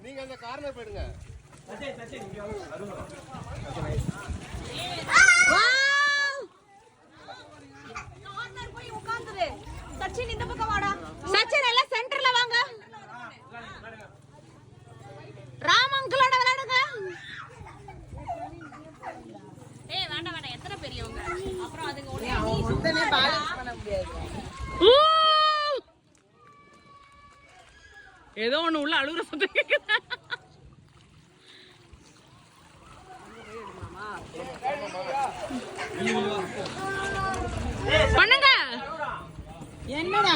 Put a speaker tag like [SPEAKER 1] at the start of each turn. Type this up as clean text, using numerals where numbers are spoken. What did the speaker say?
[SPEAKER 1] நீங்க அந்த கார்னர் போயிடுங்க.
[SPEAKER 2] சச்சின் இந்த பக்கம் வாடா. சச்சின் எல்லாம் சென்டர்ல வாங்க. ராம் அங்கிளோட விளையாடுங்க. ஏய் வேண்டாம் வேண்டாம், எத்தனை பெரியவங்க அப்புறம் அதுங்க ஒண்ணே பேலன்ஸ் பண்ண முடியாது. ஏதோ ஒண்ணு உள்ள அழுகுற சத்தம் கேக்குது. பண்ணுங்க. என்னடா